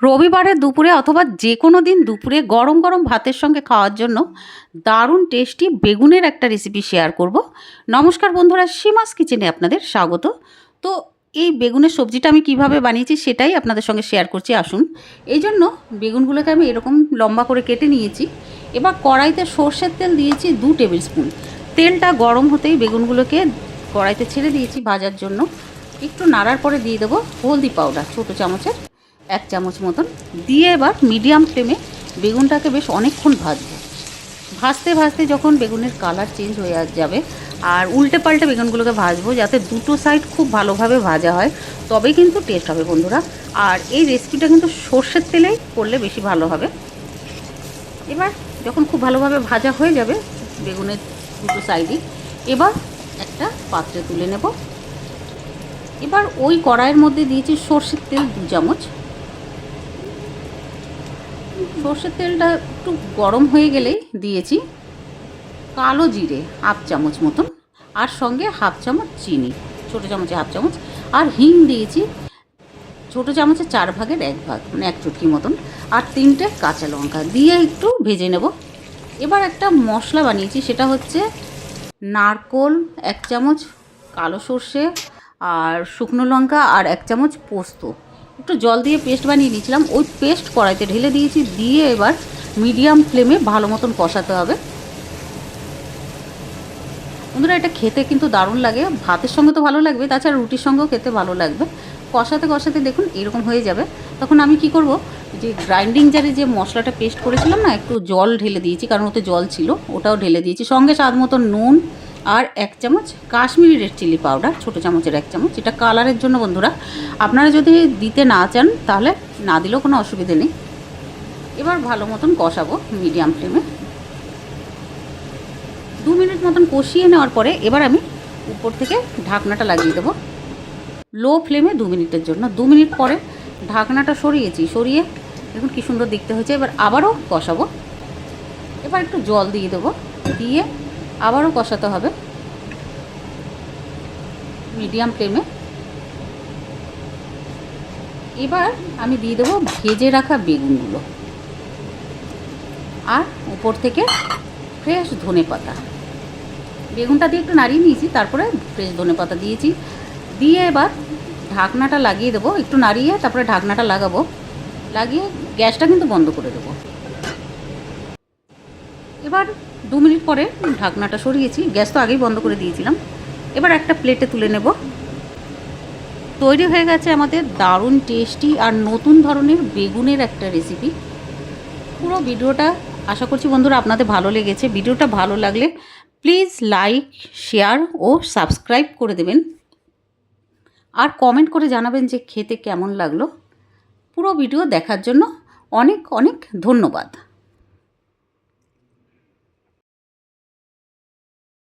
রবিবারের দুপুরে অথবা যে কোনো দিন দুপুরে গরম গরম ভাতের সঙ্গে খাওয়ার জন্য দারুণ টেস্টি বেগুনের একটা রেসিপি শেয়ার করব। নমস্কার বন্ধুরা, সীমাস কিচেনে আপনাদের স্বাগত। তো এই বেগুনের সবজিটা আমি কিভাবে বানিয়েছি সেটাই আপনাদের সঙ্গে শেয়ার করছি, আসুন। এই জন্য বেগুনগুলোকে আমি এরকম লম্বা করে কেটে নিয়েছি। এবার কড়াইতে সর্ষের তেল দিয়েছি 2 টেবিল স্পুন। তেলটা গরম হতেই বেগুনগুলোকে কড়াইতে ছেড়ে দিয়েছি ভাজার জন্য। একটু নাড়ার পরে দিয়ে দেবো হলদি পাউডার ছোটো চামচের 1 চামচ মতন দিয়ে এবার মিডিয়াম ফ্লেমে বেগুনটাকে বেশ অনেকক্ষণ ভাজবো। ভাজতে ভাজতে যখন বেগুনের কালার চেঞ্জ হয়ে যাবে আর উল্টে পাল্টে বেগুনগুলোকে ভাজবো, যাতে দুটো সাইড খুব ভালোভাবে ভাজা হয়, তবেই কিন্তু টেস্ট হবে বন্ধুরা। আর এই রেসিপিটা কিন্তু সর্ষের তেলেই করলে বেশি ভালো হবে। এবার যখন খুব ভালোভাবে ভাজা হয়ে যাবে বেগুনের দুটো সাইডই, এবার একটা পাত্রে তুলে নেব। এবার ওই কড়াইয়ের মধ্যে দিয়েছি সর্ষের তেল 2 চামচ। সর্ষের তেলটা একটু গরম হয়ে গেলেই দিয়েছি কালো জিরে 1/2 চামচ মতন, আর সঙ্গে 1/2 চামচ চিনি, ছোটো চামচে 1/2 চামচ, আর হিং দিয়েছি ছোটো চামচে 4 ভাগের 1 ভাগ, মানে 1 চুটকি মতন, আর 3টে কাঁচা লঙ্কা দিয়ে একটু ভেজে নেব। এবার একটা মশলা বানিয়েছি, সেটা হচ্ছে নারকোল 1 চামচ, কালো সর্ষে আর শুকনো লঙ্কা আর 1 চামচ পোস্ত, একটু জল দিয়ে পেস্ট বানিয়ে নিয়েছিলাম। ওই পেস্ট কড়াইতে ঢেলে দিয়েছি, দিয়ে এবার মিডিয়াম ফ্লেমে ভালো মতন কষাতে হবে। বন্ধুরা, এটা খেতে কিন্তু দারুণ লাগে, ভাতের সঙ্গে তো ভালো লাগবে, তাছাড়া রুটির সঙ্গেও খেতে ভালো লাগবে। কষাতে কষাতে দেখুন এরকম হয়ে যাবে। তখন আমি কি করব, যে গ্রাইন্ডিং জারে যে মশলাটা পেস্ট করেছিলাম না, একটু জল ঢেলে দিয়েছি, কারণ ওতে জল ছিল, ওটাও ঢেলে দিয়েছি। সঙ্গে স্বাদ মতো নুন আর 1 চামচ কাশ্মীরি রেড চিলি পাউডার, ছোটো চামচের 1 চামচ, এটা কালারের জন্য বন্ধুরা। আপনারা যদি দিতে না চান তাহলে না দিলেও কোনো অসুবিধে নেই। এবার ভালো মতন কষাবো মিডিয়াম ফ্লেমে। 2 মিনিট মতন কষিয়ে নেওয়ার পরে এবার আমি উপর থেকে ঢাকনাটা লাগিয়ে দেবো লো ফ্লেমে 2 মিনিটের জন্য। 2 মিনিট পরে ঢাকনাটা সরিয়ে দেখুন কী সুন্দর দেখতে হয়েছে। এবার আবারও কষাবো। এবার একটু জল দিয়ে দেবো, দিয়ে আবারও কষাতে হবে মিডিয়াম ফ্লেমে। এবার আমি দিয়ে দেবো ভেজে রাখা বেগুনগুলো, আর উপর থেকে ফ্রেশ ধনেপাতা। বেগুনটা দিয়ে একটু নাড়িয়ে নিয়েছি, তারপরে ফ্রেশ ধনেপাতা দিয়েছি, দিয়ে এবার ঢাকনাটা লাগিয়ে দেবো। একটু নাড়িয়ে তারপরে ঢাকনাটা লাগিয়ে গ্যাসটা কিন্তু বন্ধ করে দেবো। এবার 2 মিনিট পরে ঢাকনাটা সরিয়েছি, গ্যাস তো আগেই বন্ধ করে দিয়েছিলাম। এবার একটা প্লেটে তুলে নেব। তৈরি হয়ে গেছে আমাদের দারুণ টেস্টি আর নতুন ধরনের বেগুনের একটা রেসিপি। পুরো ভিডিওটা আশা করছি বন্ধুরা আপনাদের ভালো লেগেছে। ভিডিওটা ভালো লাগলে প্লিজ লাইক, শেয়ার ও সাবস্ক্রাইব করে দেবেন, আর কমেন্ট করে জানাবেন যে খেতে কেমন লাগলো। পুরো ভিডিও দেখার জন্য অনেক অনেক ধন্যবাদ।